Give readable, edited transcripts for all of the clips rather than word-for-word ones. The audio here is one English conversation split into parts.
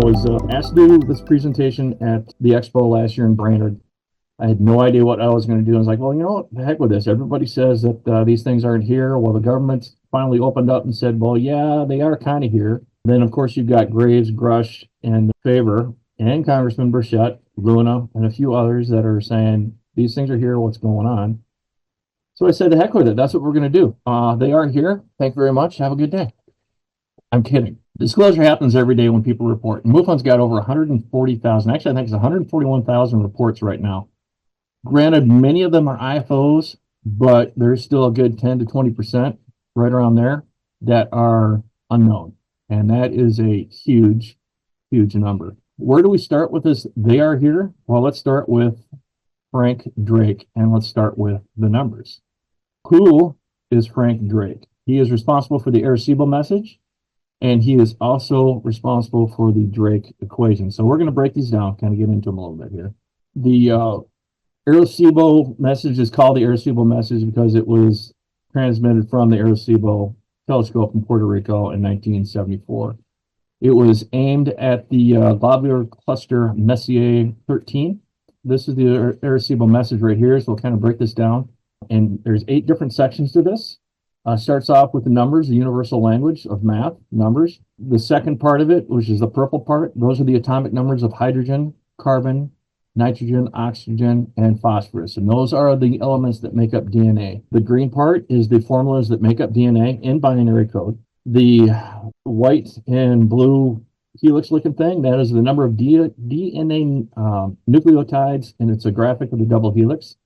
was asked to do this presentation at the expo last year in Brainerd. I had no idea what I was going to do. I was like, well, you know what, the heck with this. Everybody says that these things aren't here. Well, the government finally opened up and said, well, yeah, they are kind of here. Then, of course, you've got Graves, Grush, and Favor, and Congressman Burchett, Luna, and a few others that are saying, these things are here, what's going on? So I said, the heck with it. That's what we're going to do. They are here. Thank you very much. Have a good day. I'm kidding. Disclosure happens every day when people report. And MUFON's got over 140,000. Actually, I think it's 141,000 reports right now. Granted, many of them are IFOs, but there's still a good 10 to 20% right around there that are unknown. And that is a huge, huge number. Where do we start with this? They are here. Well, let's start with Frank Drake, and let's start with the numbers. Who is Frank Drake? He is responsible for the Arecibo message, and he is also responsible for the Drake equation. So we're going to break these down, kind of get into them a little bit here. The Arecibo message is called the Arecibo message because it was transmitted from the Arecibo telescope in Puerto Rico in 1974. It was aimed at the globular cluster Messier 13. This is the Arecibo message right here, so we'll kind of break this down. And there's 8 different sections to this. Starts off with the numbers, the universal language of math, numbers. The second part of it, which is the purple part, those are the atomic numbers of hydrogen, carbon, nitrogen, oxygen, and phosphorus. And those are the elements that make up DNA. The green part is the formulas that make up DNA in binary code. The white and blue helix-looking thing, that is the number of DNA nucleotides, and it's a graphic of the double helix.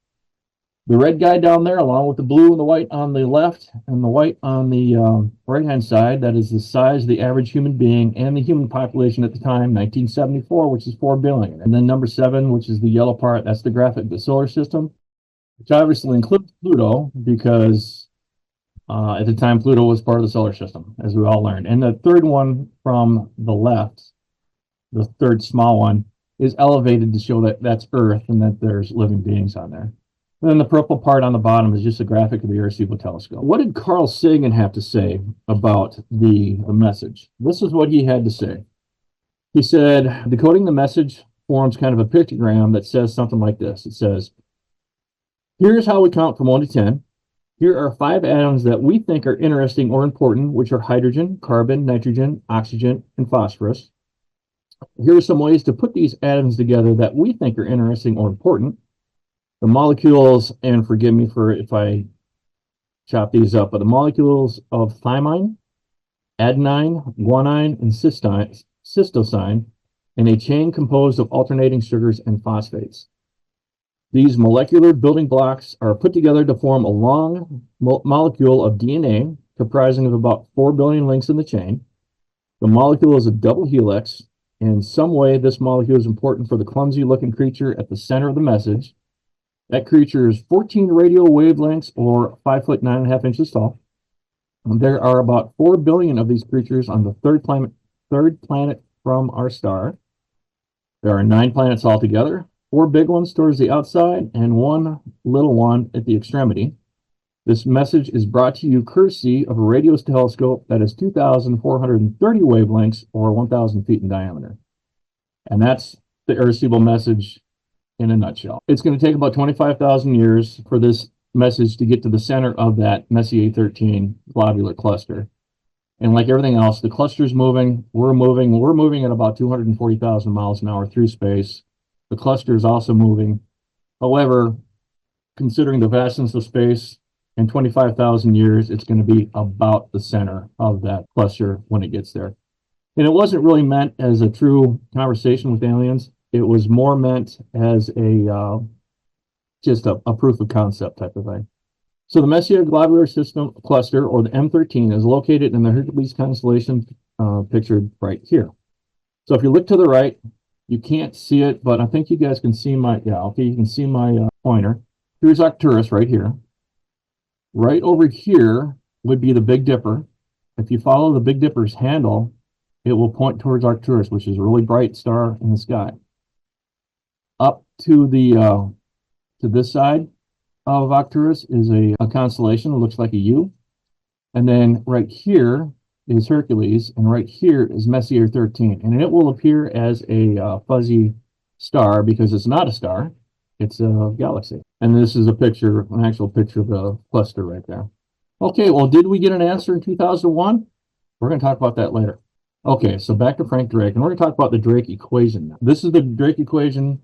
The red guy down there, along with the blue and the white on the left and the white on the right-hand side, that is the size of the average human being and the human population at the time, 1974, which is 4 billion. And then number 7, which is the yellow part, that's the graphic of the solar system, which obviously includes Pluto because at the time Pluto was part of the solar system, as we all learned. And the third one from the left, the third small one, is elevated to show that that's Earth and that there's living beings on there. And then the purple part on the bottom is just a graphic of the Arecibo telescope. What did Carl Sagan have to say about the message? This is what he had to say. He said, decoding the message forms kind of a pictogram that says something like this. It says, here's how we count from 1 to 10. Here are 5 atoms that we think are interesting or important, which are hydrogen, carbon, nitrogen, oxygen, and phosphorus. Here are some ways to put these atoms together that we think are interesting or important. The molecules, and forgive me for if I chop these up, but the molecules of thymine, adenine, guanine, and cystosine, in a chain composed of alternating sugars and phosphates. These molecular building blocks are put together to form a long molecule of DNA comprising of about 4 billion links in the chain. The molecule is a double helix. In some way, this molecule is important for the clumsy-looking creature at the center of the message. That creature is 14 radio wavelengths or 5 foot 9.5 inches tall. And there are about 4 billion of these creatures on the third planet from our star. There are 9 planets altogether, 4 big ones towards the outside and 1 little one at the extremity. This message is brought to you courtesy of a radio telescope that is 2,430 wavelengths or 1,000 feet in diameter. And that's the Arecibo message in a nutshell. It's going to take about 25,000 years for this message to get to the center of that Messier 13 globular cluster. And like everything else, the cluster's moving, we're moving at about 240,000 miles an hour through space. The cluster is also moving. However, considering the vastness of space, in 25,000 years, it's going to be about the center of that cluster when it gets there. And it wasn't really meant as a true conversation with aliens. It was more meant as a just a proof of concept type of thing. So the Messier globular system cluster, or the M13, is located in the Hercules constellation pictured right here. So if you look to the right, you can't see it, but I think you guys can see my, you can see my pointer. Here's Arcturus right here. Right over here would be the Big Dipper. If you follow the Big Dipper's handle, it will point towards Arcturus, which is a really bright star in the sky. Up to the to this side of Arcturus is a constellation that looks like a U. And then right here is Hercules, and right here is Messier 13. And it will appear as a fuzzy star because it's not a star, it's a galaxy. And this is a picture, an actual picture of the cluster right there. Okay, well, did we get an answer in 2001? We're going to talk about that later. Okay, so back to Frank Drake, and we're going to talk about the Drake equation now. This is the Drake equation,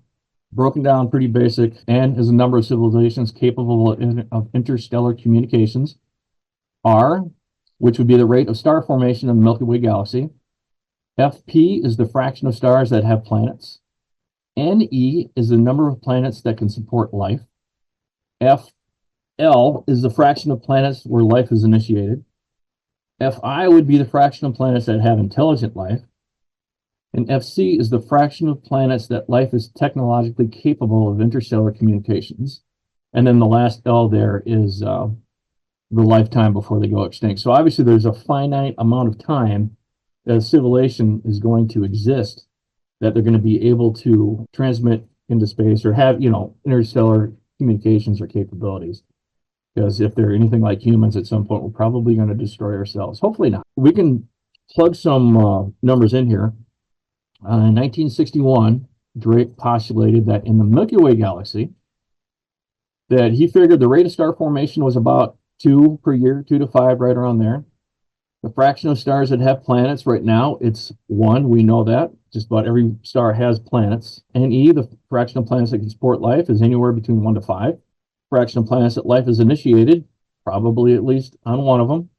broken down pretty basic, and is a number of civilizations capable of interstellar communications. R, which would be the rate of star formation in the Milky Way galaxy. FP is the fraction of stars that have planets. NE is the number of planets that can support life. FL is the fraction of planets where life is initiated. Fi would be the fraction of planets that have intelligent life. And FC is the fraction of planets that life is technologically capable of interstellar communications. And then the last L there is the lifetime before they go extinct. So obviously there's a finite amount of time that a civilization is going to exist, that they're going to be able to transmit into space or have, interstellar communications or capabilities. Because if they're anything like humans, at some point, we're probably going to destroy ourselves. Hopefully not. We can plug some numbers in here. In 1961, Drake postulated that in the Milky Way galaxy, that he figured the rate of star formation was about 2 per year, 2 to 5, right around there. The fraction of stars that have planets right now, it's 1. We know that. Just about every star has planets. NE, the fraction of planets that can support life, is anywhere between 1 to 5. Fraction of planets that life is initiated, probably at least on one of them.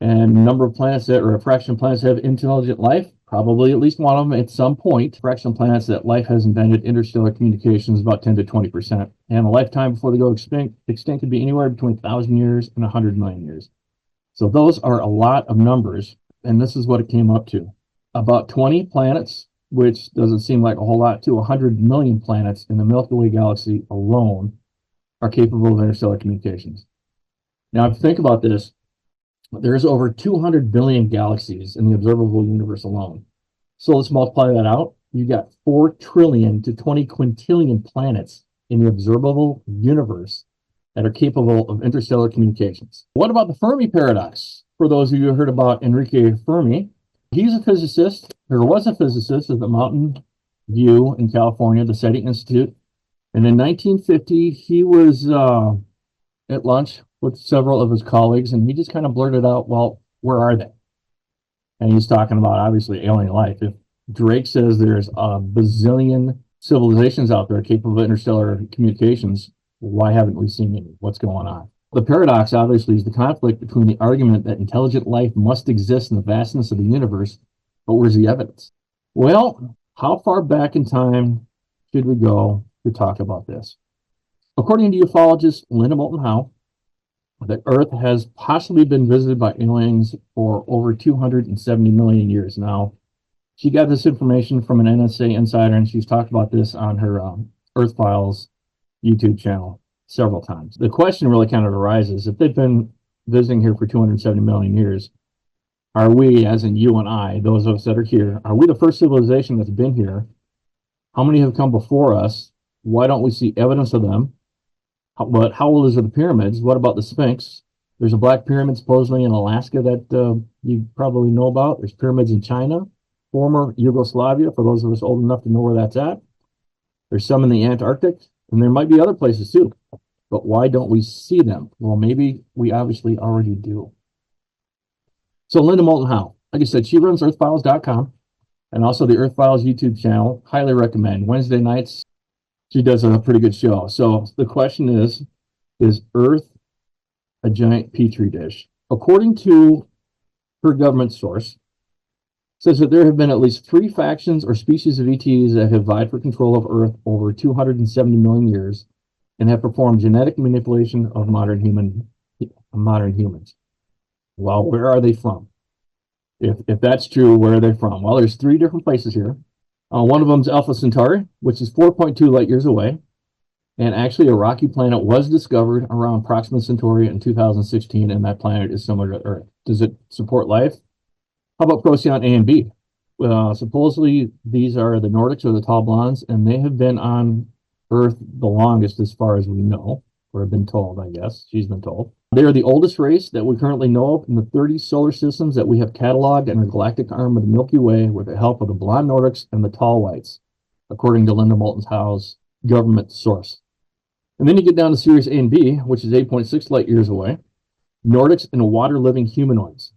And number of planets that, or a fraction of planets that have intelligent life, probably at least one of them at some point. Fraction of planets that life has invented interstellar communications, about 10 to 20%. And a lifetime before they go extinct could be anywhere between 1,000 years and 100 million years. So those are a lot of numbers, and this is what it came up to. About 20 planets, which doesn't seem like a whole lot, to 100 million planets in the Milky Way galaxy alone are capable of interstellar communications. Now, if you think about this, there's over 200 billion galaxies in the observable universe alone. So let's multiply that out. You've got 4 trillion to 20 quintillion planets in the observable universe that are capable of interstellar communications. What about the Fermi Paradox? For those of you who heard about Enrique Fermi, he's a physicist, or was a physicist at the Mountain View in California, the SETI Institute. And in 1950, he was at lunch with several of his colleagues, and he just kind of blurted out, well, where are they? And he's talking about, obviously, alien life. If Drake says there's a bazillion civilizations out there capable of interstellar communications, why haven't we seen any? What's going on? The paradox, obviously, is the conflict between the argument that intelligent life must exist in the vastness of the universe, but where's the evidence? Well, how far back in time should we go to talk about this? According to ufologist Linda Moulton Howe, the Earth has possibly been visited by aliens for over 270 million years now. She got this information from an NSA insider, and she's talked about this on her Earth Files YouTube channel several times. The question really kind of arises, if they've been visiting here for 270 million years, are we, as in you and I, those of us that are here, are we the first civilization that's been here? How many have come before us? Why don't we see evidence of them? But how old are the pyramids? What about the Sphinx? There's a black pyramid supposedly in Alaska that you probably know about. There's pyramids in China, former Yugoslavia, for those of us old enough to know where that's at. There's some in the Antarctic, and there might be other places too. But why don't we see them? Well, maybe we obviously already do. So Linda Moulton Howe, like I said, she runs earthfiles.com and also the Earth Files YouTube channel. Highly recommend. Wednesday nights, she does a pretty good show. So the question is Earth a giant petri dish? According to her government source, says that there have been at least 3 factions or species of ETs that have vied for control of Earth over 270 million years and have performed genetic manipulation of modern humans. Well, where are they from? If that's true, where are they from? Well, there's 3 different places here. One of them is Alpha Centauri, which is 4.2 light years away. And actually, a rocky planet was discovered around Proxima Centauri in 2016, and that planet is similar to Earth. Does it support life? How about Procyon A and B? Supposedly, these are the Nordics, or the tall blondes, and they have been on Earth the longest as far as we know, or have been told, I guess. She's been told. They are the oldest race that we currently know of in the 30 solar systems that we have cataloged in our galactic arm of the Milky Way with the help of the blonde Nordics and the tall whites, according to Linda Moulton Howe's government source. And then you get down to Sirius A and B, which is 8.6 light years away, Nordics and water-living humanoids.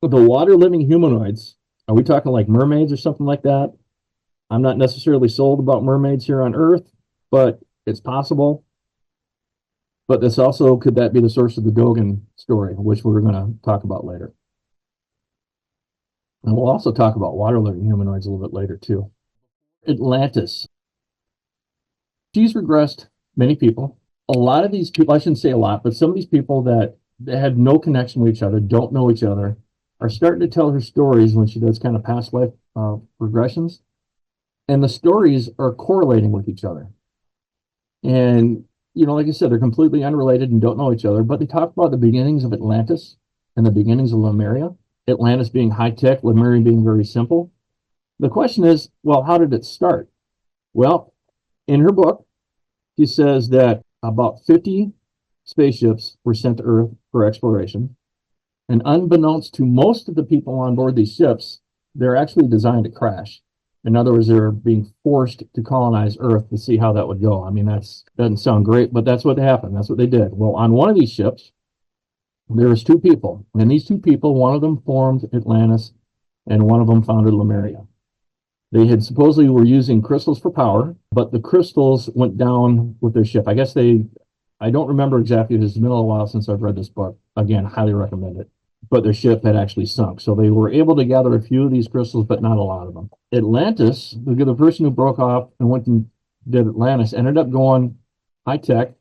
The water-living humanoids, are we talking like mermaids or something like that? I'm not necessarily sold about mermaids here on Earth, but it's possible. But this also, could that be the source of the Dogon story, which we're going to talk about later. And we'll also talk about water-living humanoids a little bit later, too. Atlantis. She's regressed many people. A lot of these people, I shouldn't say a lot, but some of these people that have no connection with each other, don't know each other, are starting to tell her stories when she does kind of past life regressions. And the stories are correlating with each other. And you know, like I said, they're completely unrelated and don't know each other, but they talk about the beginnings of Atlantis and the beginnings of Lemuria, Atlantis being high-tech, Lemuria being very simple. The question is, well, how did it start? Well, in her book, she says that about 50 spaceships were sent to Earth for exploration, and unbeknownst to most of the people on board these ships, they're actually designed to crash. In other words, they're being forced to colonize Earth to see how that would go. I mean, that doesn't sound great, but that's what happened. That's what they did. Well, on one of these ships, there was two people. And these two people, one of them formed Atlantis, and one of them founded Lemuria. They had supposedly were using crystals for power, but the crystals went down with their ship. I guess I don't remember exactly. It's been a while since I've read this book. Again, highly recommend it. But their ship had actually sunk. So they were able to gather a few of these crystals, but not a lot of them. Atlantis, the person who broke off and went and did Atlantis, ended up going high-tech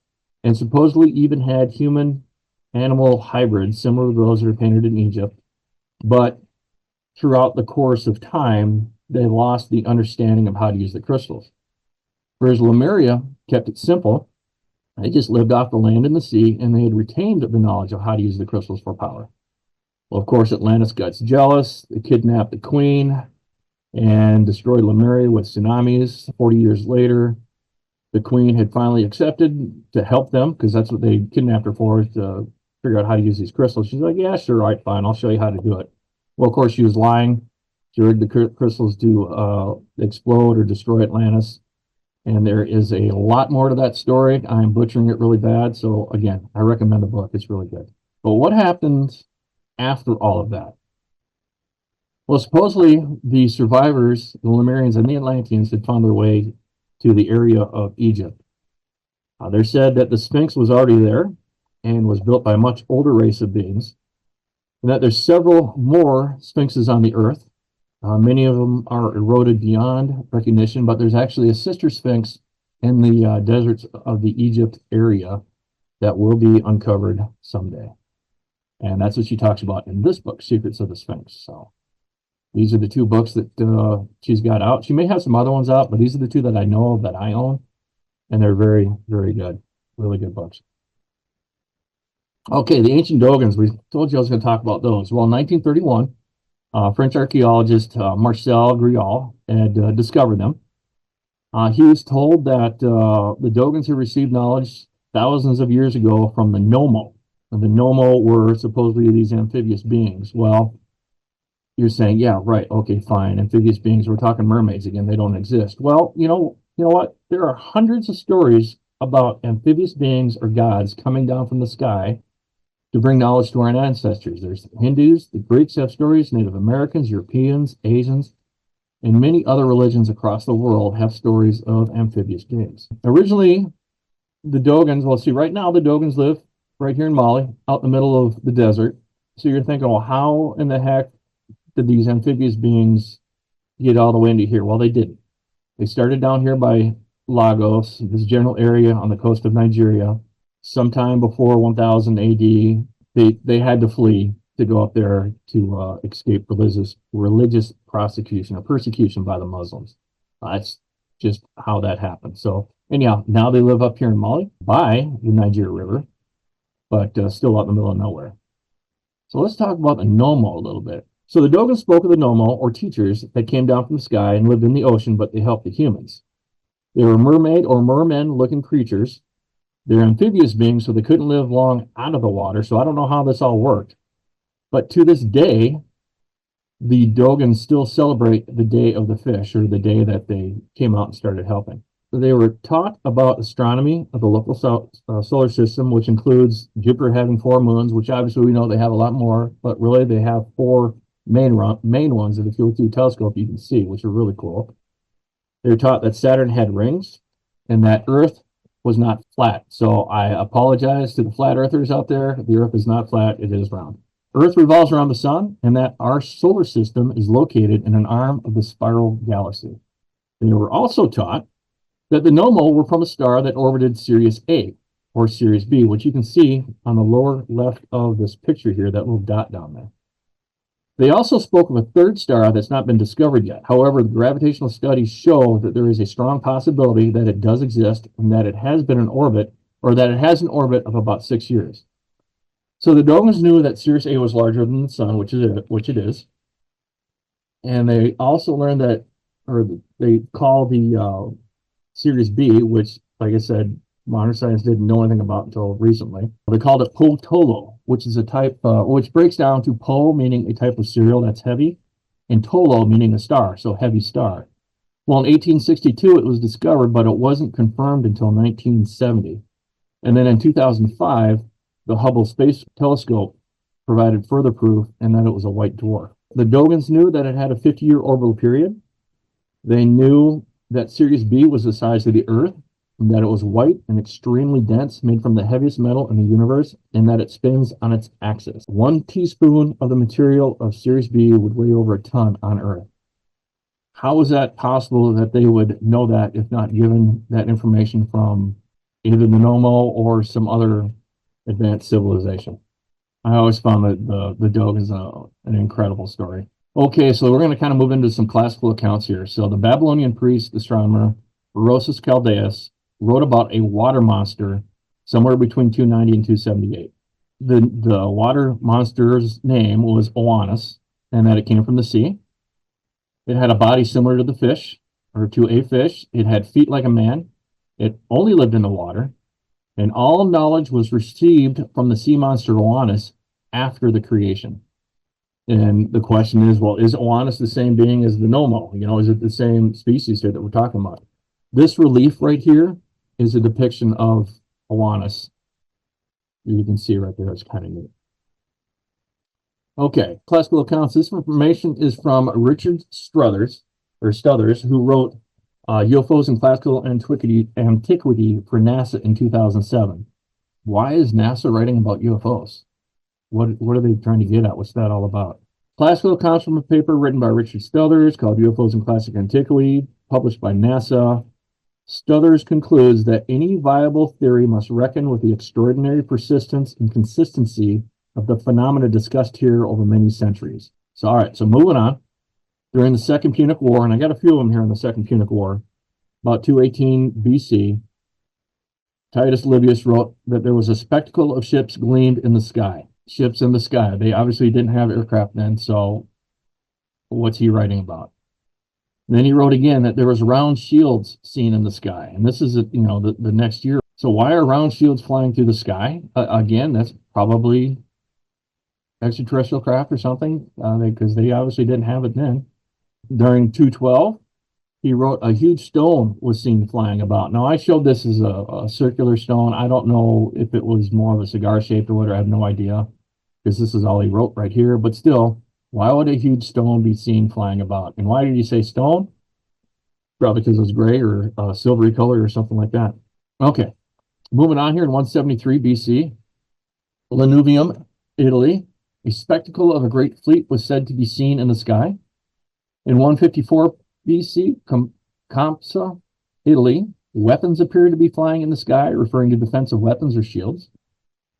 and supposedly even had human-animal hybrids, similar to those that are painted in Egypt. But throughout the course of time, they lost the understanding of how to use the crystals. Whereas Lemuria kept it simple. They just lived off the land and the sea, and they had retained the knowledge of how to use the crystals for power. Well, of course, Atlantis got jealous. They kidnapped the queen and destroyed Lemuria with tsunamis. 40 years later, the queen had finally accepted to help them, because that's what they kidnapped her for, to figure out how to use these crystals. She's like, yeah, sure, all right, fine, I'll show you how to do it. Well, of course, she was lying. She rigged the crystals to explode or destroy Atlantis. And there is a lot more to that story. I'm butchering it really bad. So again, I recommend the book. It's really good. But what happened after all of that? Well, supposedly the survivors, the Lemurians and the Atlanteans, had found their way to the area of Egypt. They said that the Sphinx was already there and was built by a much older race of beings, and that there's several more Sphinxes on the Earth. Many of them are eroded beyond recognition, but there's actually a sister Sphinx in the deserts of the Egypt area that will be uncovered someday. And that's what she talks about in this book, Secrets of the Sphinx. So these are the two books that she's got out. She may have some other ones out, but these are the two that I know of that I own. And they're very, very good. Really good books. Okay, the ancient Dogons. We told you I was going to talk about those. Well, in 1931, French archaeologist Marcel Grial had discovered them. He was told that the Dogons had received knowledge thousands of years ago from the Nomo. And the Nomo were supposedly these amphibious beings. Well, you're saying, yeah, right, okay, fine. Amphibious beings, we're talking mermaids again, they don't exist. Well, you know what? There are hundreds of stories about amphibious beings or gods coming down from the sky to bring knowledge to our ancestors. There's Hindus, the Greeks have stories, Native Americans, Europeans, Asians, and many other religions across the world have stories of amphibious beings. Originally, the Dogons, well, see, right now the Dogons live right here in Mali, out in the middle of the desert. So you're thinking, well, how in the heck did these amphibious beings get all the way into here? Well, they didn't. They started down here by Lagos, this general area on the coast of Nigeria. Sometime before 1000 AD, they had to flee to go up there to escape religious prosecution or persecution by the Muslims. That's just how that happened. So anyhow, now they live up here in Mali by the Niger River, but still out in the middle of nowhere. So let's talk about the Nomo a little bit. So the Dogons spoke of the Nomo, or teachers, that came down from the sky and lived in the ocean, but they helped the humans. They were mermaid or mermen-looking creatures They're amphibious beings, so they couldn't live long out of the water. So I don't know how this all worked. But to this day, the Dogons still celebrate the day of the fish, or the day that they came out and started helping. So they were taught about astronomy of the local solar system, which includes Jupiter having 4 moons, which obviously we know they have a lot more, but really they have 4 main ones that if you look through the telescope you can see, which are really cool. They were taught that Saturn had rings and that Earth was not flat. So I apologize to the flat earthers out there. The Earth is not flat, it is round. Earth revolves around the sun, and that our solar system is located in an arm of the spiral galaxy. They were also taught that the Nomo were from a star that orbited Sirius A, or Sirius B, which you can see on the lower left of this picture here, that little dot down there. They also spoke of a third star that's not been discovered yet. However, the gravitational studies show that there is a strong possibility that it does exist and that it has been in orbit, or that it has an orbit of about 6 years. So the Dogons knew that Sirius A was larger than the sun, which it is. And they also learned that, or they call the Sirius B, which, like I said, modern science didn't know anything about until recently. They called it Pol-Tolo, which is a type, which breaks down to Po, meaning a type of cereal that's heavy, and Tolo, meaning a star, so heavy star. Well, in 1862, it was discovered, but it wasn't confirmed until 1970. And then in 2005, the Hubble Space Telescope provided further proof, and that it was a white dwarf. The Dogons knew that it had a 50-year orbital period. They knew that Sirius B was the size of the Earth, and that it was white and extremely dense, made from the heaviest metal in the universe, and that it spins on its axis. 1 teaspoon of the material of Sirius B would weigh over a ton on Earth. How is that possible that they would know that, if not given that information from either the Nomo or some other advanced civilization? I always found that the Dogons an incredible story. Okay, so we're going to kind of move into some classical accounts here. So the Babylonian priest astronomer Berosus Chaldeus wrote about a water monster somewhere between 290 and 278. The water monster's name was Oannes, and that it came from the sea. It had a body similar to the fish, or to a fish. It had feet like a man. It only lived in the water. And all knowledge was received from the sea monster Oannes after the creation. And the question is, well, is Oannes the same being as the Nomo? You know, is it the same species here that we're talking about? This relief right here is a depiction of Oannes. You can see right there, it's kind of neat. Okay, classical accounts. This information is from Richard Struthers, who wrote UFOs in Classical Antiquity for NASA in 2007. Why is NASA writing about UFOs? What are they trying to get at? What's that all about? Classical accounts from a paper written by Richard Struthers called UFOs in Classic Antiquity, published by NASA. Struthers concludes that any viable theory must reckon with the extraordinary persistence and consistency of the phenomena discussed here over many centuries. So, all right, so moving on. During the Second Punic War, and I got a few of them here in the Second Punic War, about 218 BC, Titus Livius wrote that there was a spectacle of ships gleamed in the sky. Ships in the sky. They obviously didn't have aircraft then, so what's he writing about? And then he wrote again that there was round shields seen in the sky, and this is the next year. So why are round shields flying through the sky? Again, that's probably extraterrestrial craft or something, because they obviously didn't have it then. During 212, he wrote a huge stone was seen flying about. Now, I showed this as a circular stone. I don't know if it was more of a cigar shaped or whatever. I have no idea, because this is all he wrote right here. But still, why would a huge stone be seen flying about? And why did he say stone? Probably because it was gray or silvery color or something like that. Okay, moving on here in 173 BC, Lanuvium, Italy, a spectacle of a great fleet was said to be seen in the sky. In 154 BC, Campsa, Italy, weapons appeared to be flying in the sky, referring to defensive weapons or shields.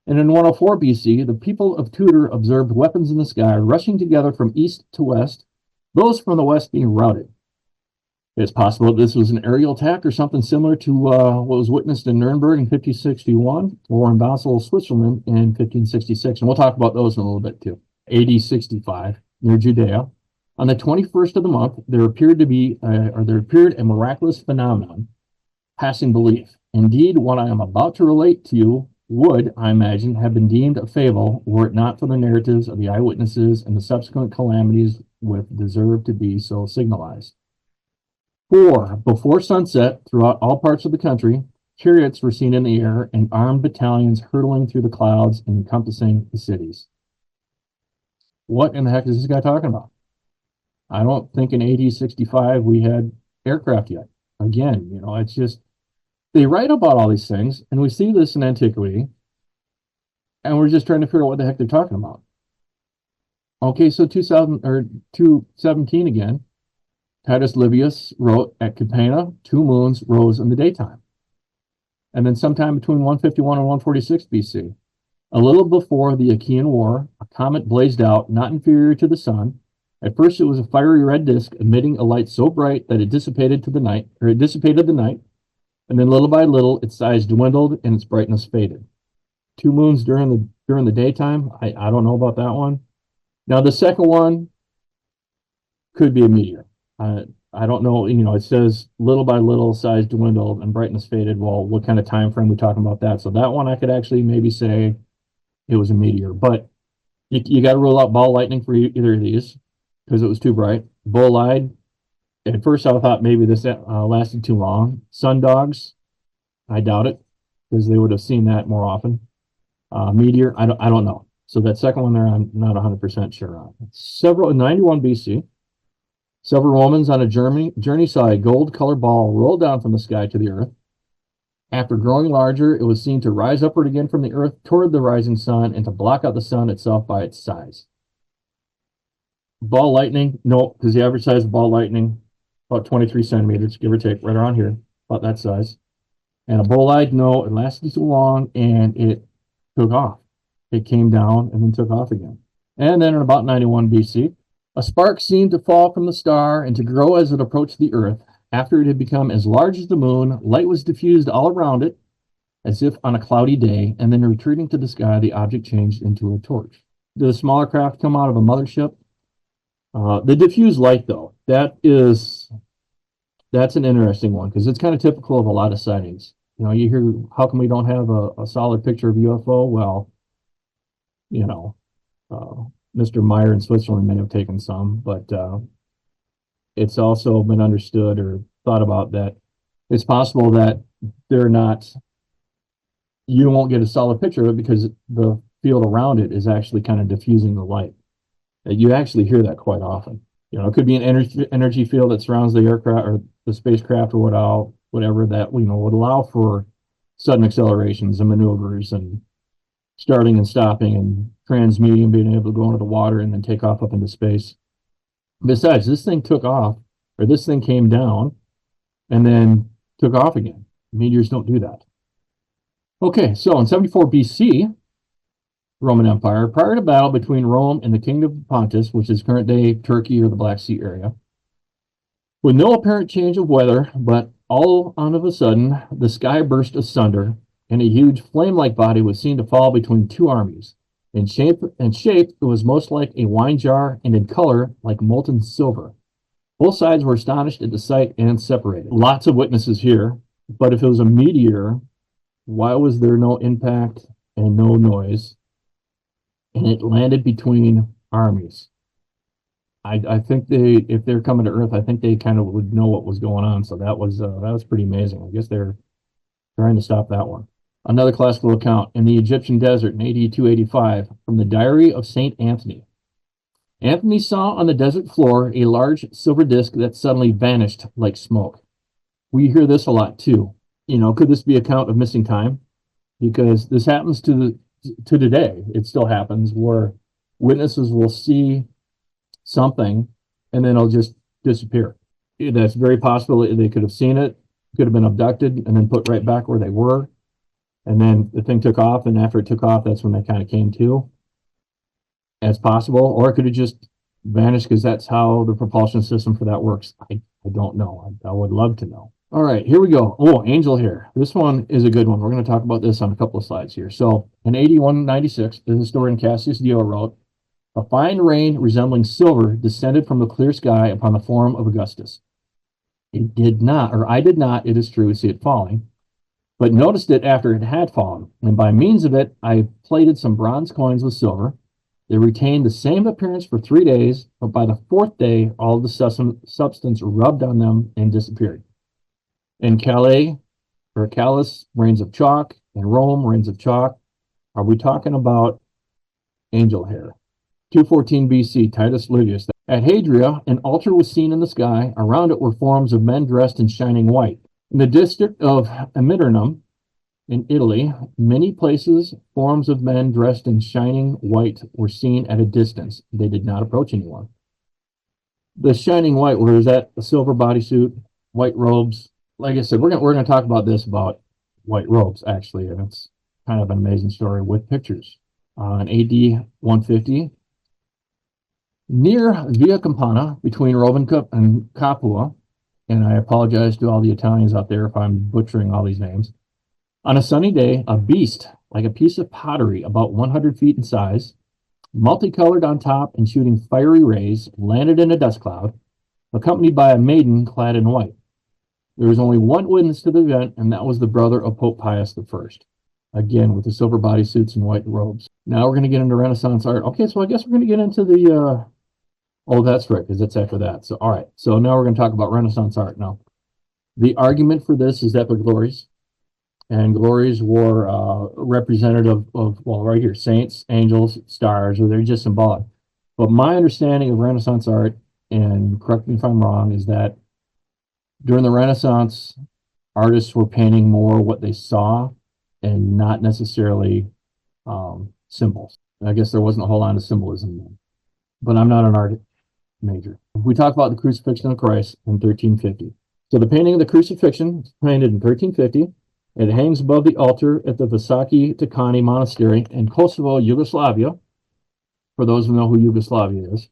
And in 104 BC, the people of Tudor observed weapons in the sky rushing together from east to west, those from the west being routed. It's possible that this was an aerial attack or something similar to what was witnessed in Nuremberg in 1561 or in Basel, Switzerland in 1566. And we'll talk about those in a little bit too. AD 65, near Judea. On the 21st of the month, there appeared a miraculous phenomenon, passing belief. Indeed, what I am about to relate to you would, I imagine, have been deemed a fable were it not for the narratives of the eyewitnesses and the subsequent calamities which deserve to be so signalized. For before sunset, throughout all parts of the country, chariots were seen in the air and armed battalions hurtling through the clouds and encompassing the cities. What in the heck is this guy talking about? I don't think in AD 65 we had aircraft yet. Again, it's just, they write about all these things, and we see this in antiquity, and we're just trying to figure out what the heck they're talking about. Okay, so 217 again, Titus Livius wrote, at Capena, 2 moons rose in the daytime. And then sometime between 151 and 146 BC, a little before the Achaean War, a comet blazed out, not inferior to the sun. At first, it was a fiery red disk emitting a light so bright that it dissipated the night. And then little by little, its size dwindled and its brightness faded. 2 moons during the daytime. I don't know about that one. Now the second one could be a meteor. I don't know. It says little by little, size dwindled and brightness faded. Well, what kind of time frame are we talking about that? So that one I could actually maybe say it was a meteor. But you got to rule out ball lightning for either of these because it was too bright. Bull-eyed. At first, I thought maybe this lasted too long. Sundogs, I doubt it, because they would have seen that more often. Meteor, I don't know. So that second one there, I'm not 100% sure on. In 91 BC, several Romans on a journey saw a gold-colored ball roll down from the sky to the earth. After growing larger, it was seen to rise upward again from the earth toward the rising sun and to block out the sun itself by its size. Ball lightning, no, because the average size of ball lightning, about 23 centimeters, give or take, right around here, about that size. And a bull-eyed, no, it lasted too long, and it took off. It came down and then took off again. And then in about 91 BC, a spark seemed to fall from the star and to grow as it approached the earth. After it had become as large as the moon, light was diffused all around it, as if on a cloudy day, and then retreating to the sky, the object changed into a torch. Did a smaller craft come out of a mothership? The diffused light, though, that's an interesting one because it's kind of typical of a lot of sightings. You hear, how come we don't have a solid picture of UFO? Well, Mr. Meyer in Switzerland may have taken some, but it's also been understood or thought about that it's possible that you won't get a solid picture of it because the field around it is actually kind of diffusing the light. You actually hear that quite often. It could be an energy field that surrounds the aircraft or the spacecraft or whatever that would allow for sudden accelerations and maneuvers and starting and stopping and transmuting and being able to go into the water and then take off up into space. Besides, this thing came down and then took off again. Meteors don't do that. Okay, so in 74 BC, Roman Empire, prior to battle between Rome and the Kingdom of Pontus, which is current-day Turkey or the Black Sea area, with no apparent change of weather, but all on of a sudden, the sky burst asunder, and a huge flame-like body was seen to fall between 2 armies. In shape, it was most like a wine jar, and in color, like molten silver. Both sides were astonished at the sight and separated. Lots of witnesses here, but if it was a meteor, why was there no impact and no noise? And it landed between armies. I think if they're coming to Earth, I think they kind of would know what was going on. So that was pretty amazing. I guess they're trying to stop that one. Another classical account in the Egyptian desert in AD 285 from the Diary of Saint Anthony. Anthony saw on the desert floor a large silver disc that suddenly vanished like smoke. We hear this a lot too. Could this be a count of missing time? Because this happens to today. It still happens where witnesses will see something and then it'll just disappear. That's very possible. They could have seen it, could have been abducted and then put right back where they were. And then the thing took off, and after it took off, that's when they kind of came to. As possible. Or it could have just vanished because that's how the propulsion system for that works. I don't know. I would love to know. All right, here we go. Oh, angel hair. This one is a good one. We're going to talk about this on a couple of slides here. So in AD 196, the historian Cassius Dio wrote, a fine rain resembling silver descended from the clear sky upon the form of Augustus. I did not, it is true, see it falling, but noticed it after it had fallen. And by means of it, I plated some bronze coins with silver. They retained the same appearance for 3 days, but by the fourth day, all of the substance rubbed on them and disappeared. In Calais, or Callus, rains of chalk. In Rome, rains of chalk. Are we talking about angel hair? 214 BC, Titus Livius. At Hadria, an altar was seen in the sky. Around it were forms of men dressed in shining white. In the district of Amiternum, in Italy, many places, forms of men dressed in shining white were seen at a distance. They did not approach anyone. The shining white, where is that? A silver bodysuit, white robes. Like I said, we're gonna talk about this, about white robes, actually, and it's kind of an amazing story with pictures. In AD 150, near Via Campana, between Rome and Capua, and I apologize to all the Italians out there if I'm butchering all these names. On a sunny day, a beast, like a piece of pottery about 100 feet in size, multicolored on top and shooting fiery rays, landed in a dust cloud, accompanied by a maiden clad in white. There was only one witness to the event, and that was the brother of Pope Pius I, again with the silver bodysuits and white robes. Now we're going to get into Renaissance art. Okay, so I guess we're going to get into the, oh, that's right, because it's after that. So, all right, so now we're going to talk about Renaissance art now. The argument for this is that the glories, and glories were representative of, well, right here, saints, angels, stars, or they're just symbolic. But my understanding of Renaissance art, and correct me if I'm wrong, is that during the Renaissance, artists were painting more what they saw and not necessarily symbols. I guess there wasn't a whole lot of symbolism then. But I'm not an art major. We talk about the crucifixion of Christ in 1350. So the painting of the crucifixion was painted in 1350. It hangs above the altar at the Visaki Tikani Monastery in Kosovo, Yugoslavia, for those who know who Yugoslavia is.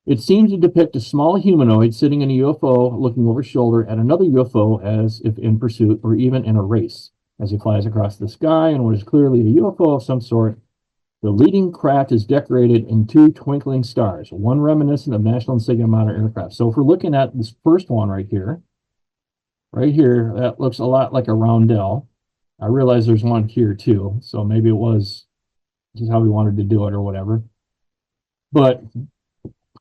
It seems to depict a small humanoid sitting in a UFO looking over his shoulder at another UFO as if in pursuit or even in a race as he flies across the sky in what is clearly a UFO of some sort. The leading craft is decorated in 2 twinkling stars, one reminiscent of national insignia modern aircraft. So if we're looking at this first one right here, that looks a lot like a roundel. I realize there's one here too, so maybe it was just how we wanted to do it or whatever. But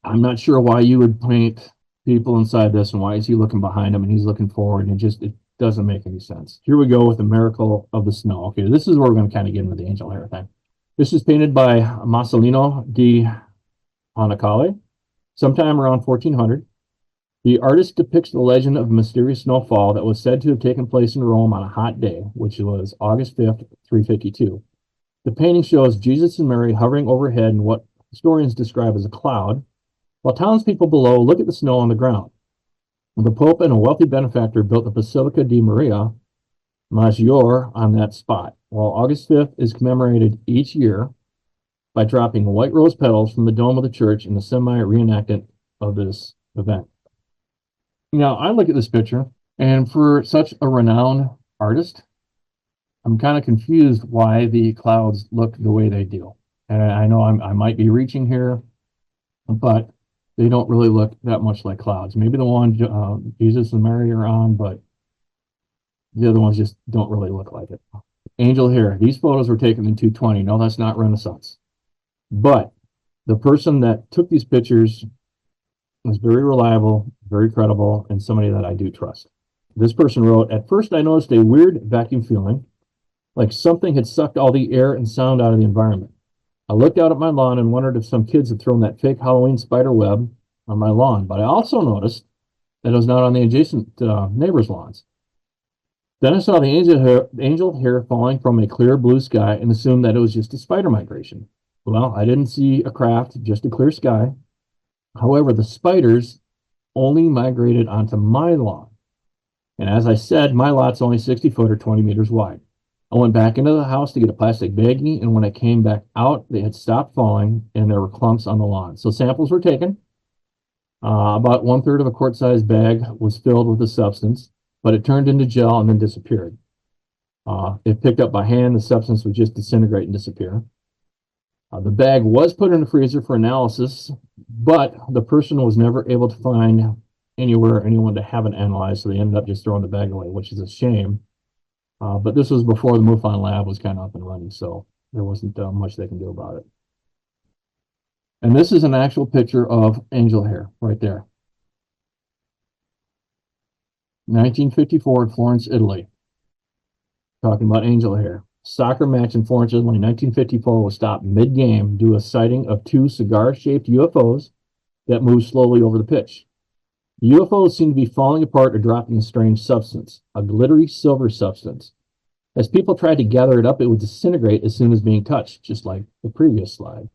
I'm not sure why you would paint people inside this, and why is he looking behind him and he's looking forward, and it doesn't make any sense. Here we go with the miracle of the snow. Okay, this is where we're going to kind of get into the angel hair thing. This is painted by Marcellino di Panicale sometime around 1400. The artist depicts the legend of a mysterious snowfall that was said to have taken place in Rome on a hot day, which was August 5th, 352. The painting shows Jesus and Mary hovering overhead in what historians describe as a cloud, while townspeople below look at the snow on the ground. The Pope and a wealthy benefactor built the Basilica di Maria Maggiore on that spot, while August 5th is commemorated each year by dropping white rose petals from the dome of the church in the semi-reenactment of this event. Now, I look at this picture, and for such a renowned artist, I'm kind of confused why the clouds look the way they do. And I know I might be reaching here, but they don't really look that much like clouds. Maybe the one Jesus and Mary are on, but the other ones just don't really look like it. Angel hair. These photos were taken in 220. No, that's not Renaissance. But the person that took these pictures was very reliable, very credible, and somebody that I do trust. This person wrote, "At first I noticed a weird vacuum feeling, like something had sucked all the air and sound out of the environment. I looked out at my lawn and wondered if some kids had thrown that fake Halloween spider web on my lawn, but I also noticed that it was not on the adjacent neighbors' lawns. Then I saw the angel hair falling from a clear blue sky and assumed that it was just a spider migration. Well, I didn't see a craft, just a clear sky. However, the spiders only migrated onto my lawn. And as I said, my lot's only 60 foot or 20 meters wide. I went back into the house to get a plastic baggie, and when I came back out, they had stopped falling, and there were clumps on the lawn. So samples were taken. About 1/3 of a quart-sized bag was filled with the substance, but it turned into gel and then disappeared. If picked up by hand, the substance would just disintegrate and disappear. The bag was put in the freezer for analysis, but the person was never able to find anyone to have it analyzed, so they ended up just throwing the bag away, which is a shame. But this was before the MUFON lab was kind of up and running, so there wasn't much they can do about it. And this is an actual picture of angel hair right there. 1954 in Florence, Italy. Talking about angel hair. Soccer match in Florence, Italy, 1954 was stopped mid-game due to a sighting of two cigar-shaped UFOs that moved slowly over the pitch. The UFOs seemed to be falling apart or dropping a strange substance, a glittery silver substance. As people tried to gather it up, it would disintegrate as soon as being touched, just like the previous slide.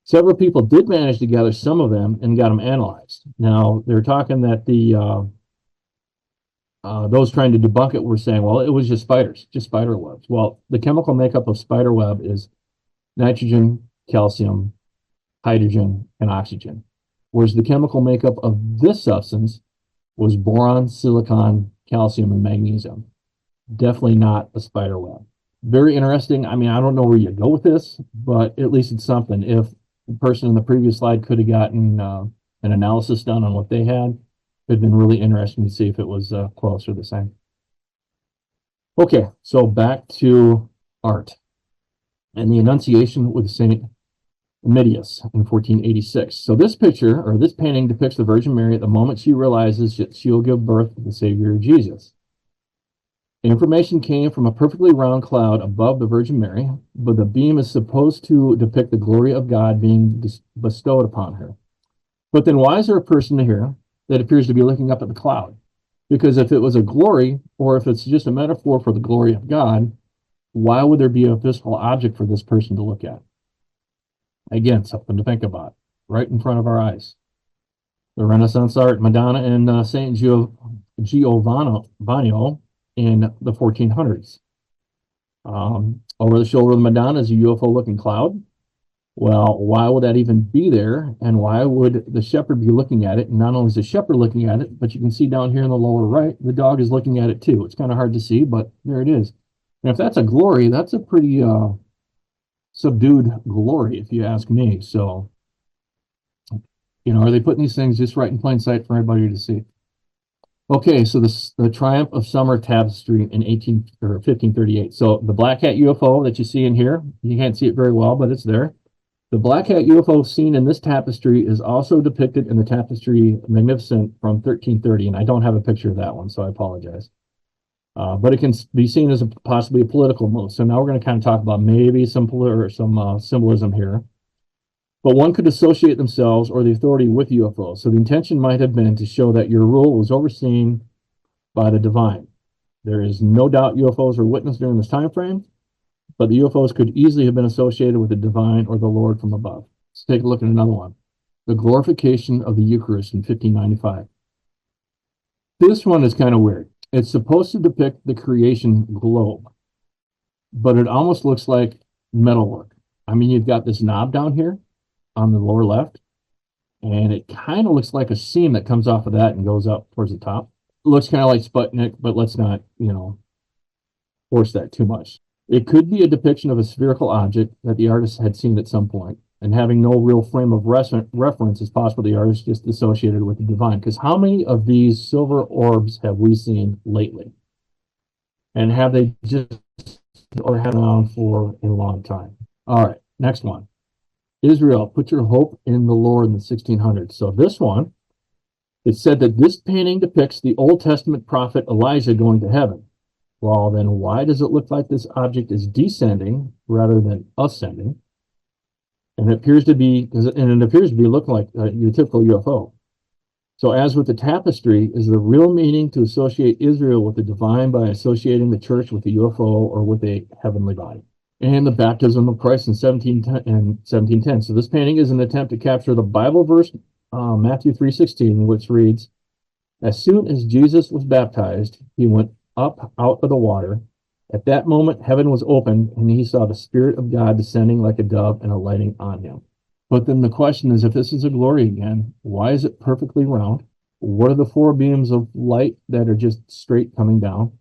Several people did manage to gather some of them and got them analyzed. Now, they're talking that those trying to debunk it were saying, well, it was just spiders, just spider webs. Well, the chemical makeup of spider web is nitrogen, calcium, hydrogen, and oxygen. Whereas the chemical makeup of this substance was boron, silicon, calcium, and magnesium. Definitely not a spider web. Very interesting. I mean, I don't know where you go with this, but at least it's something. If the person in the previous slide could have gotten an analysis done on what they had, it'd been really interesting to see if it was close or the same. Okay, so back to art and the Annunciation with Saint Midias in 1486. So this picture, or this painting, depicts the Virgin Mary at the moment she realizes that she'll give birth to the Savior Jesus. The information came from a perfectly round cloud above the Virgin Mary, but the beam is supposed to depict the glory of God being bestowed upon her. But then why is there a person here that appears to be looking up at the cloud? Because if it was a glory, or if it's just a metaphor for the glory of God, why would there be a physical object for this person to look at? Again, something to think about, right in front of our eyes. The Renaissance art, Madonna and Saint Giovanni in the 1400s. Over the shoulder of the Madonna is a UFO-looking cloud. Well, why would that even be there? And why would the shepherd be looking at it? And not only is the shepherd looking at it, but you can see down here in the lower right, the dog is looking at it too. It's kind of hard to see, but there it is. And if that's a glory, that's a pretty subdued glory, if you ask me. So, are they putting these things just right in plain sight for everybody to see? Okay, so the Triumph of Summer Tapestry in 1538. So the Black Hat UFO that you see in here, you can't see it very well, but it's there. The Black Hat UFO seen in this tapestry is also depicted in the tapestry Magnificent from 1330, and I don't have a picture of that one, so I apologize. But it can be seen as possibly a political move. So now we're going to kind of talk about maybe some symbolism here. But one could associate themselves or the authority with UFOs. So the intention might have been to show that your rule was overseen by the divine. There is no doubt UFOs were witnessed during this time frame, but the UFOs could easily have been associated with the divine or the Lord from above. Let's take a look at another one. The glorification of the Eucharist in 1595. This one is kind of weird. It's supposed to depict the creation globe, but it almost looks like metalwork. I mean, you've got this knob down here on the lower left, and it kind of looks like a seam that comes off of that and goes up towards the top. It looks kind of like Sputnik, but let's not, force that too much. It could be a depiction of a spherical object that the artist had seen at some point, and having no real frame of reference, it's possible the artist just associated with the divine. Because how many of these silver orbs have we seen lately? And have they just or had around for a long time? All right, next one. Israel, put your hope in the Lord in the 1600s. So this one, it said that this painting depicts the Old Testament prophet Elijah going to heaven. Well, then why does it look like this object is descending rather than ascending? And it appears to be looking like your typical UFO. So as with the tapestry, is the real meaning to associate Israel with the divine by associating the church with the UFO or with a heavenly body? And the baptism of Christ in 1710. So this painting is an attempt to capture the Bible verse, Matthew 3:16, which reads, "As soon as Jesus was baptized, he went up out of the water. At that moment, heaven was opened, and he saw the Spirit of God descending like a dove and alighting on him." But then the question is, if this is a glory again, why is it perfectly round? What are the four beams of light that are just straight coming down?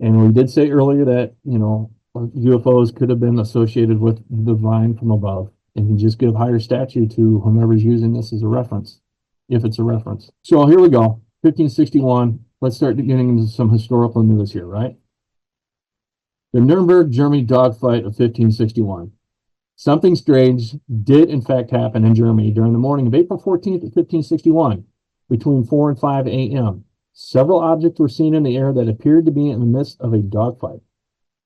And we did say earlier that, UFOs could have been associated with the divine from above, and you just give higher statue to whomever's using this as a reference, if it's a reference. So here we go, 1561. Let's start getting into some historical news here, right? The Nuremberg, Germany dogfight of 1561. Something strange did in fact happen in Germany during the morning of April 14th, 1561, between 4 and 5 a.m. Several objects were seen in the air that appeared to be in the midst of a dogfight.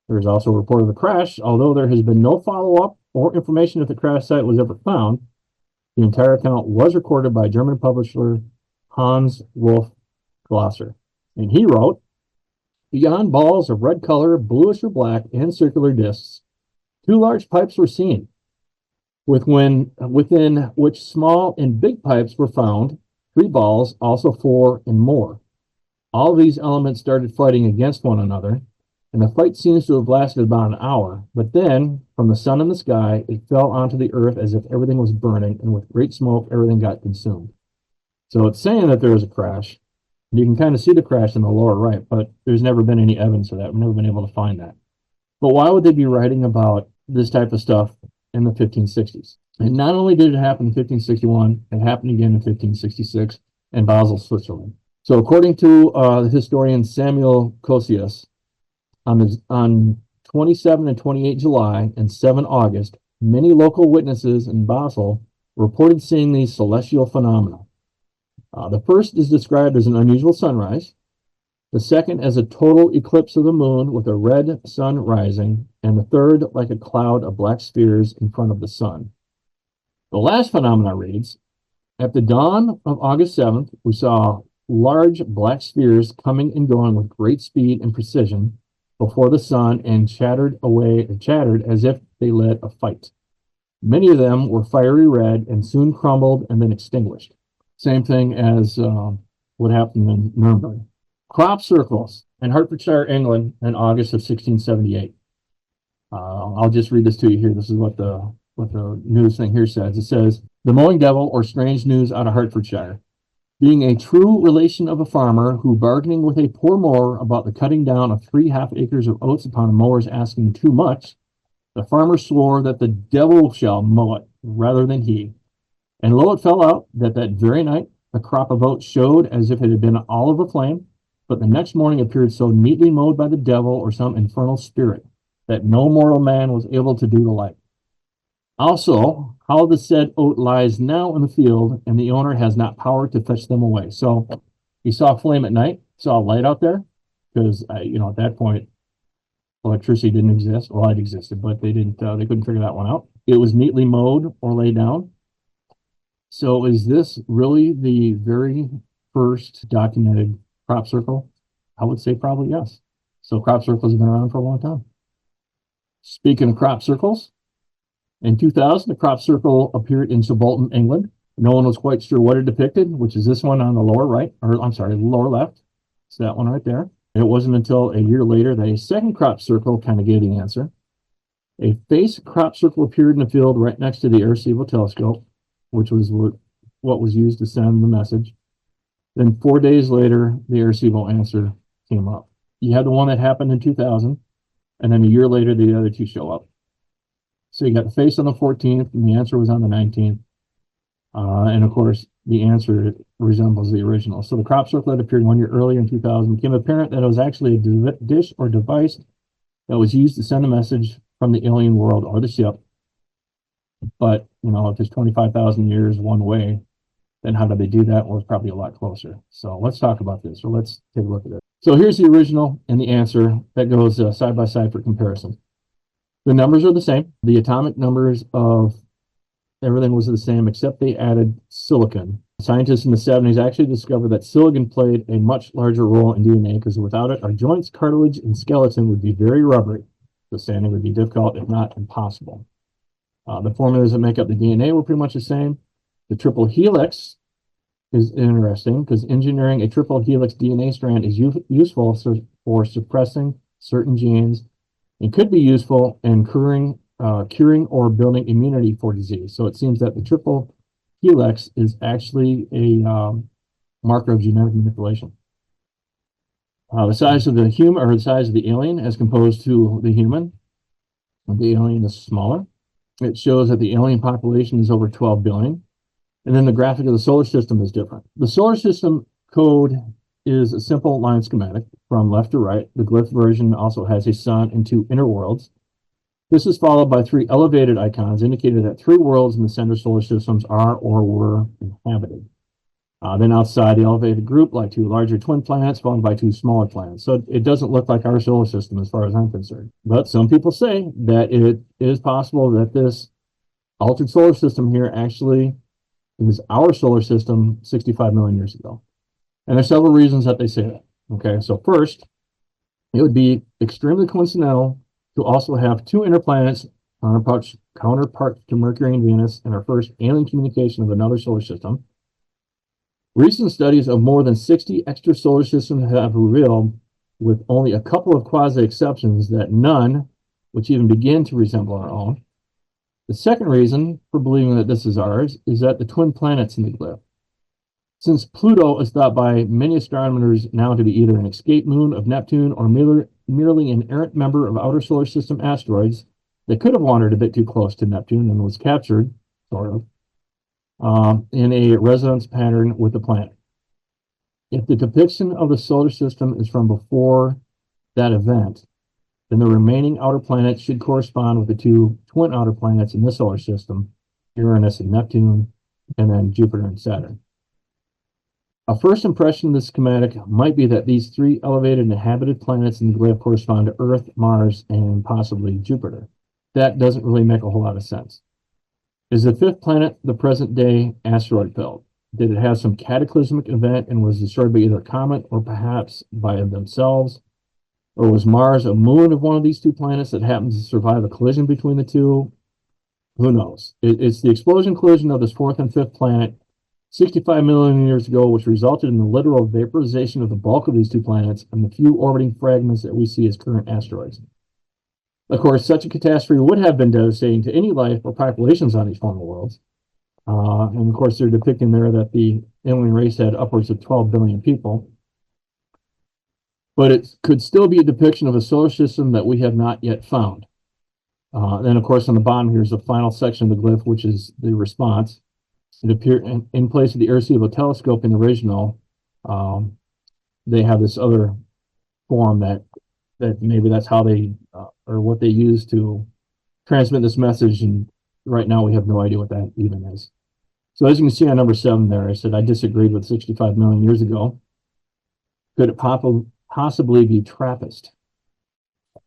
There is also a report of a crash, although there has been no follow-up or information if the crash site was ever found. The entire account was recorded by German publisher Hans Wolf Glosser, and he wrote, "Beyond balls of red color, bluish or black, and circular discs, two large pipes were seen, within which small and big pipes were found, three balls, also four and more. All these elements started fighting against one another, and the fight seems to have lasted about an hour, but then, from the sun in the sky, it fell onto the earth as if everything was burning, and with great smoke, everything got consumed." So it's saying that there was a crash. You can kind of see the crash in the lower right, but there's never been any evidence of that. We've never been able to find that. But why would they be writing about this type of stuff in the 1560s? And not only did it happen in 1561, it happened again in 1566 in Basel, Switzerland. So according to the historian Samuel Cosius, on 27 and 28 July and 7 August, many local witnesses in Basel reported seeing these celestial phenomena. The first is described as an unusual sunrise, the second as a total eclipse of the moon with a red sun rising, and the third like a cloud of black spheres in front of the sun. The last phenomena reads, "At the dawn of August 7th, we saw large black spheres coming and going with great speed and precision before the sun and chattered as if they led a fight. Many of them were fiery red and soon crumbled and then extinguished." Same thing as what happened in Nuremberg. Crop circles in Hertfordshire, England, in August of 1678. I'll just read this to you here. This is what the news thing here says. It says, "The mowing devil, or strange news out of Hertfordshire. Being a true relation of a farmer who, bargaining with a poor mower about the cutting down of 3½ acres of oats upon a mower's asking too much, the farmer swore that the devil shall mow it rather than he. And lo, it fell out that very night the crop of oats showed as if it had been all of a flame, but the next morning appeared so neatly mowed by the devil or some infernal spirit that no mortal man was able to do the like. Also, how the said oat lies now in the field, and the owner has not power to fetch them away." So he saw a flame at night, saw a light out there, because at that point electricity didn't exist. Well, it existed, but they couldn't figure that one out. It was neatly mowed or laid down. So is this really the very first documented crop circle? I would say probably yes. So crop circles have been around for a long time. Speaking of crop circles, in 2000, a crop circle appeared in Subaltern, England. No one was quite sure what it depicted, which is this one on the lower right, or I'm sorry, lower left. It's that one right there. It wasn't until a year later that a second crop circle kind of gave the answer. A face crop circle appeared in the field right next to the Arecibo telescope, which was what was used to send the message. Then 4 days later, the Arecibo answer came up. You had the one that happened in 2000, and then a year later, the other two show up. So you got the face on the 14th, and the answer was on the 19th. And of course, the answer resembles the original. So the crop circle that appeared 1 year earlier in 2000 became apparent that it was actually a dish or device that was used to send a message from the alien world or the ship. But, if it's 25,000 years one way, then how did they do that? Well, it's probably a lot closer. So let's talk about this. So let's take a look at it. So here's the original and the answer that goes side by side for comparison. The numbers are the same. The atomic numbers of everything was the same, except they added silicon. Scientists in the 70s actually discovered that silicon played a much larger role in DNA because without it, our joints, cartilage, and skeleton would be very rubbery. The sanding would be difficult, if not impossible. The formulas that make up the DNA were pretty much the same. The triple helix is interesting because engineering a triple helix DNA strand is useful for suppressing certain genes and could be useful in curing or building immunity for disease. So it seems that the triple helix is actually a marker of genetic manipulation. The size of the human, or the size of the alien as composed to the human. The alien is smaller. It shows that the alien population is over 12 billion. And then the graphic of the solar system is different. The solar system code is a simple line schematic from left to right. The glyph version also has a sun and two inner worlds. This is followed by three elevated icons indicating that three worlds in the center solar systems are or were inhabited. Then outside the elevated group, like two larger twin planets followed by two smaller planets. So it doesn't look like our solar system as far as I'm concerned. But some people say that it is possible that this altered solar system here actually is our solar system 65 million years ago. And there's several reasons that they say that. Okay, so first, it would be extremely coincidental to also have two inner planets counterpart to Mercury and Venus in our first alien communication of another solar system. Recent studies of more than 60 extra solar systems have revealed, with only a couple of quasi-exceptions, that none which even begin to resemble our own. The second reason for believing that this is ours is that the twin planets in the glyph. Since Pluto is thought by many astronomers now to be either an escape moon of Neptune or merely an errant member of outer solar system asteroids that could have wandered a bit too close to Neptune and was captured, sort of, in a resonance pattern with the planet. If the depiction of the solar system is from before that event, then the remaining outer planets should correspond with the two twin outer planets in this solar system, Uranus and Neptune, and then Jupiter and Saturn. A first impression of this schematic might be that these three elevated inhabited planets in the glyph correspond to Earth, Mars, and possibly Jupiter. That doesn't really make a whole lot of sense. Is the fifth planet the present-day asteroid belt? Did it have some cataclysmic event and was destroyed by either a comet or perhaps by themselves? Or was Mars a moon of one of these two planets that happened to survive a collision between the two? Who knows? It's the explosion collision of this fourth and fifth planet 65 million years ago, which resulted in the literal vaporization of the bulk of these two planets and the few orbiting fragments that we see as current asteroids. Of course, such a catastrophe would have been devastating to any life or populations on these former worlds. And of course, they're depicting there that the alien race had upwards of 12 billion people. But it could still be a depiction of a solar system that we have not yet found. Then, of course, on the bottom here is the final section of the glyph, which is the response. It appeared in place of the Arecibo telescope in the original. They have this other form that maybe that's how they or what they use to transmit this message. And right now we have no idea what that even is. So as you can see on number 7 there, I said I disagreed with 65 million years ago. Could it possibly be TRAPPIST?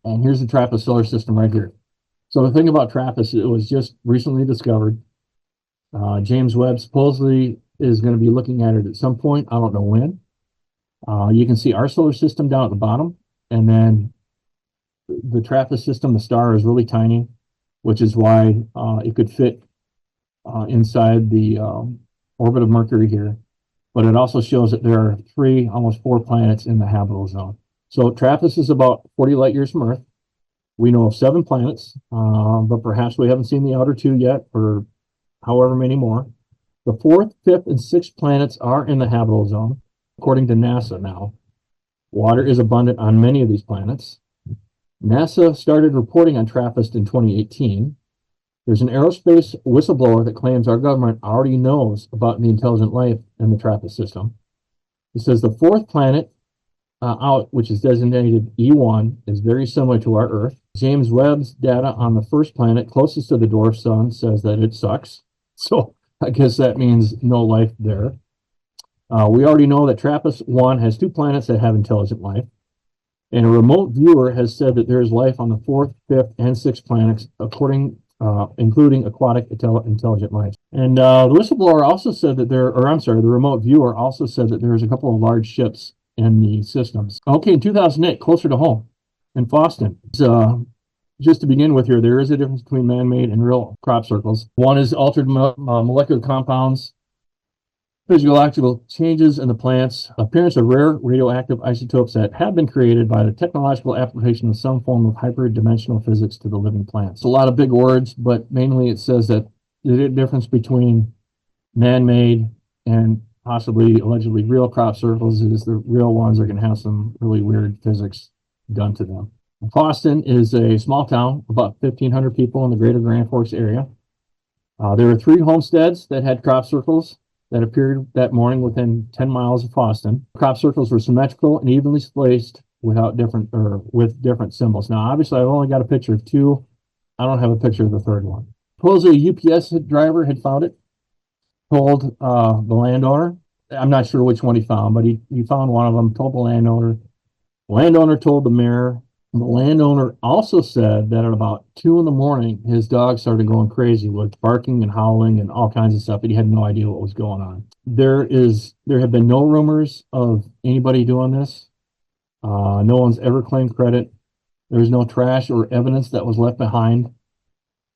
And here's the TRAPPIST solar system right here. So the thing about TRAPPIST, it was just recently discovered. James Webb supposedly is going to be looking at it at some point. I don't know when. You can see our solar system down at the bottom. And then the TRAPPIST system, the star is really tiny, which is why it could fit inside the orbit of Mercury here. But it also shows that there are 3, almost 4 planets in the habitable zone. So TRAPPIST is about 40 light years from Earth. We know of 7 planets, but perhaps we haven't seen the outer 2 yet, or however many more. The 4th, 5th, and 6th planets are in the habitable zone, according to NASA now. Water is abundant on many of these planets. NASA started reporting on TRAPPIST in 2018. There's an aerospace whistleblower that claims our government already knows about the intelligent life in the TRAPPIST system. It says the 4th planet out, which is designated E1, is very similar to our Earth. James Webb's data on the 1st planet closest to the dwarf sun says that it sucks. So I guess that means no life there. We already know that TRAPPIST-1 has 2 planets that have intelligent life. And a remote viewer has said that there is life on the 4th, 5th, and 6th planets, including aquatic intelligent life. And the whistleblower also said that the remote viewer also said that there's a couple of large ships in the systems. Okay, in 2008, closer to home, in Boston. Just to begin with here, there is a difference between man-made and real crop circles. One is altered molecular compounds, physiological changes in the plants, appearance of rare radioactive isotopes that have been created by the technological application of some form of hyperdimensional physics to the living plants. It's a lot of big words, but mainly it says that the difference between man-made and possibly allegedly real crop circles is the real ones are going to have some really weird physics done to them. Boston is a small town, about 1,500 people in the greater Grand Forks area. There were 3 homesteads that had crop circles. that appeared that morning within 10 miles of Boston. Crop circles were symmetrical and evenly spaced with different symbols. Now, obviously, I've only got a picture of two. I don't have a picture of the third one. Supposedly, a UPS driver had found it, told the landowner. I'm not sure which one he found, but he found one of them, told the landowner. The landowner told the mayor. The landowner also said that at about 2 in the morning, his dog started going crazy with barking and howling and all kinds of stuff, and he had no idea what was going on. There have been no rumors of anybody doing this. No one's ever claimed credit. There's no trash or evidence that was left behind.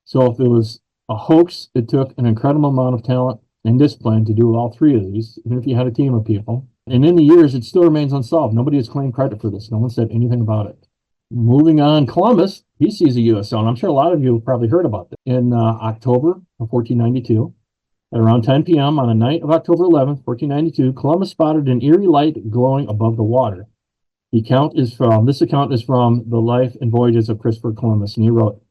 So if it was a hoax, it took an incredible amount of talent and discipline to do all three of these, even if you had a team of people. And in the years, it still remains unsolved. Nobody has claimed credit for this. No one said anything about it. Moving on, Columbus, he sees a USO, and I'm sure a lot of you have probably heard about this. In October of 1492, at around 10 p.m. on the night of October 11th, 1492, Columbus spotted an eerie light glowing above the water. This account is from the Life and Voyages of Christopher Columbus, and he wrote,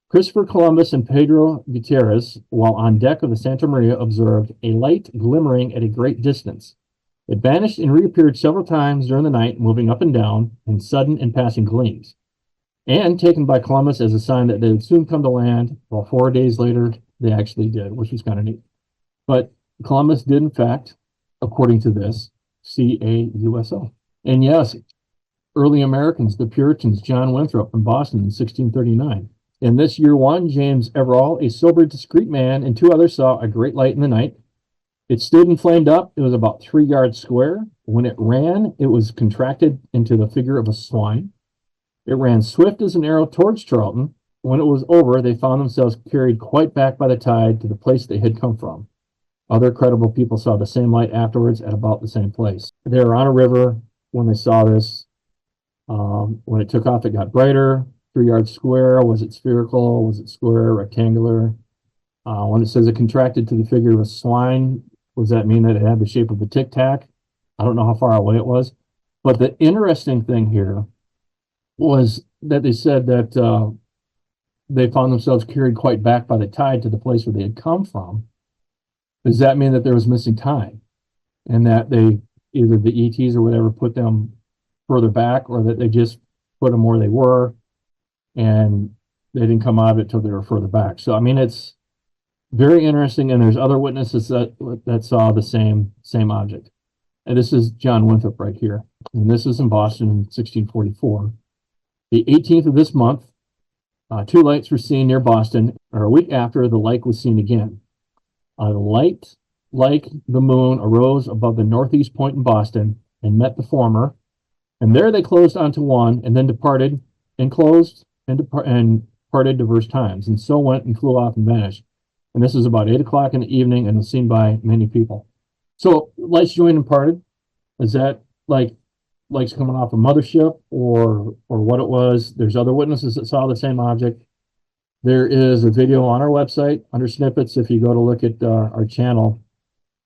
Christopher Columbus and Pedro Gutierrez, while on deck of the Santa Maria, observed a light glimmering at a great distance. It vanished and reappeared several times during the night, moving up and down in sudden and passing gleams, and taken by Columbus as a sign that they would soon come to land. Well, 4 days later, they actually did, which was kind of neat. But Columbus did, in fact, according to this, see a USO. And yes, early Americans, the Puritans, John Winthrop in Boston in 1639. In this year one, James Everall, a sober, discreet man, and two others saw a great light in the night. It stood and flamed up. It was about 3 yards square. When it ran, it was contracted into the figure of a swine. It ran swift as an arrow towards Charlton. When it was over, they found themselves carried quite back by the tide to the place they had come from. Other credible people saw the same light afterwards at about the same place. They were on a river when they saw this. When it took off, it got brighter. 3 yards square. Was it spherical? Was it square, rectangular? When it says it contracted to the figure of a swine, does that mean that it had the shape of a tic tac? I don't know how far away it was. But the interesting thing here was that they said that they found themselves carried quite back by the tide to the place where they had come from. Does that mean that there was missing time? And that they, either the ETs or whatever, put them further back, or that they just put them where they were and they didn't come out of it till they were further back? So, I mean, it's very interesting, and there's other witnesses that saw the same object. And this is John Winthrop right here. And this is in Boston in 1644. The 18th of this month, 2 lights were seen near Boston, or a week after, the light was seen again. A light like the moon arose above the northeast point in Boston and met the former, and there they closed onto one, and then departed, and closed, and parted diverse times, and so went and flew off and vanished. And this is about 8 o'clock in the evening, and was seen by many people. So lights joined and parted. Is that like lights coming off a mothership, or what it was? There's other witnesses that saw the same object. There is a video on our website under snippets, if you go to look at our channel,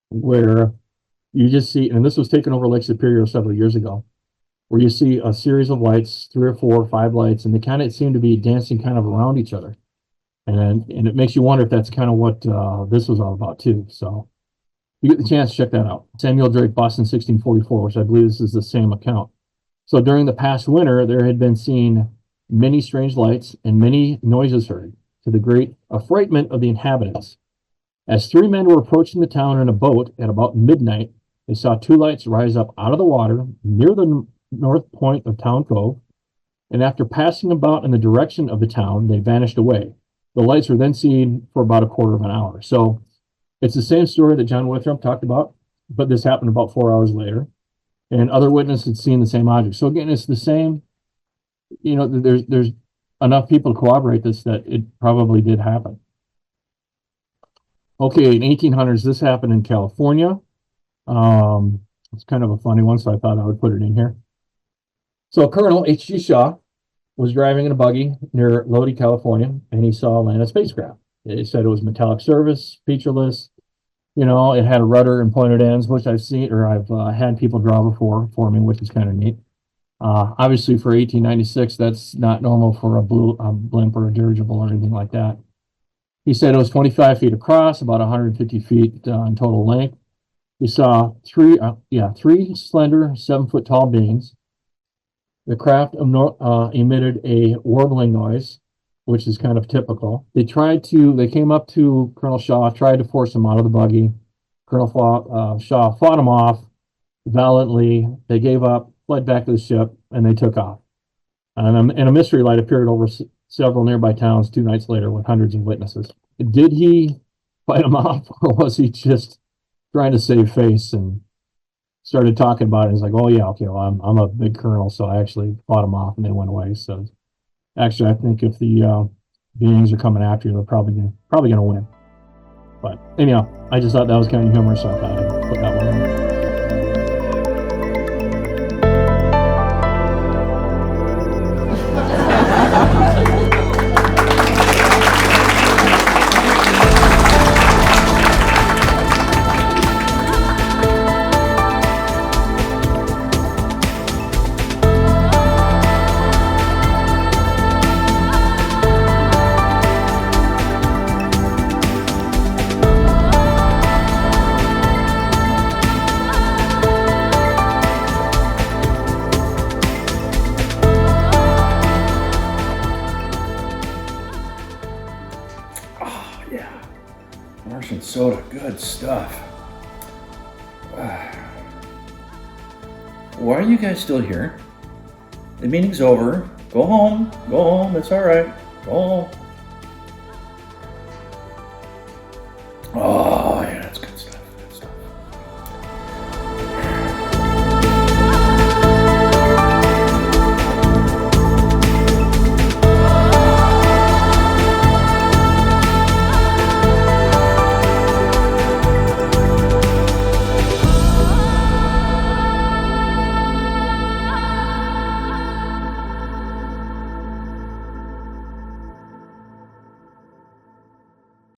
where you just see, and this was taken over Lake Superior several years ago, where you see a series of lights, 3 or 4 or 5 lights, and they kind of seem to be dancing kind of around each other. And it makes you wonder if that's kind of what this was all about too. So you get the chance, check that out. Samuel Drake, Boston, 1644, which I believe this is the same account. So during the past winter, there had been seen many strange lights and many noises heard, to the great affrightment of the inhabitants. As 3 men were approaching the town in a boat at about midnight, they saw 2 lights rise up out of the water near the north point of Town Cove, and after passing about in the direction of the town, they vanished away. The lights were then seen for about a quarter of an hour. So it's the same story that John Winthrop talked about, but this happened about 4 hours later, and other witnesses had seen the same object. So again, it's the same. You know, there's enough people to corroborate this that it probably did happen. Okay, in 1800s, this happened in California. It's kind of a funny one, so I thought I would put it in here. So Colonel H.G. Shaw was driving in a buggy near Lodi, California, and he saw a landed spacecraft. They said it was metallic surface, featureless. You know, it had a rudder and pointed ends, which I've seen, or I've had people draw before for me, which is kind of neat. Obviously, for 1896, that's not normal for a blimp or a dirigible or anything like that. He said it was 25 feet across, about 150 feet in total length. We saw three slender, 7-foot tall beings. The craft emitted a warbling noise, which is kind of typical. They came up to Colonel Shaw, tried to force him out of the buggy. Shaw fought him off valiantly. They gave up, fled back to the ship, and they took off. And a mystery light appeared over several nearby towns 2 nights later with hundreds of witnesses. Did he fight him off, or was he just trying to save face and started talking about it? He's like, "Oh yeah, okay, well, I'm a big colonel, so I actually fought him off, and they went away." So actually, I think if the beings are coming after you, they're probably gonna win. But anyhow, I just thought that was kind of humorous, so I thought I'd put that one in. Martian soda, good stuff. Why are you guys still here? The meeting's over. Go home. It's all right. Go home. Oh.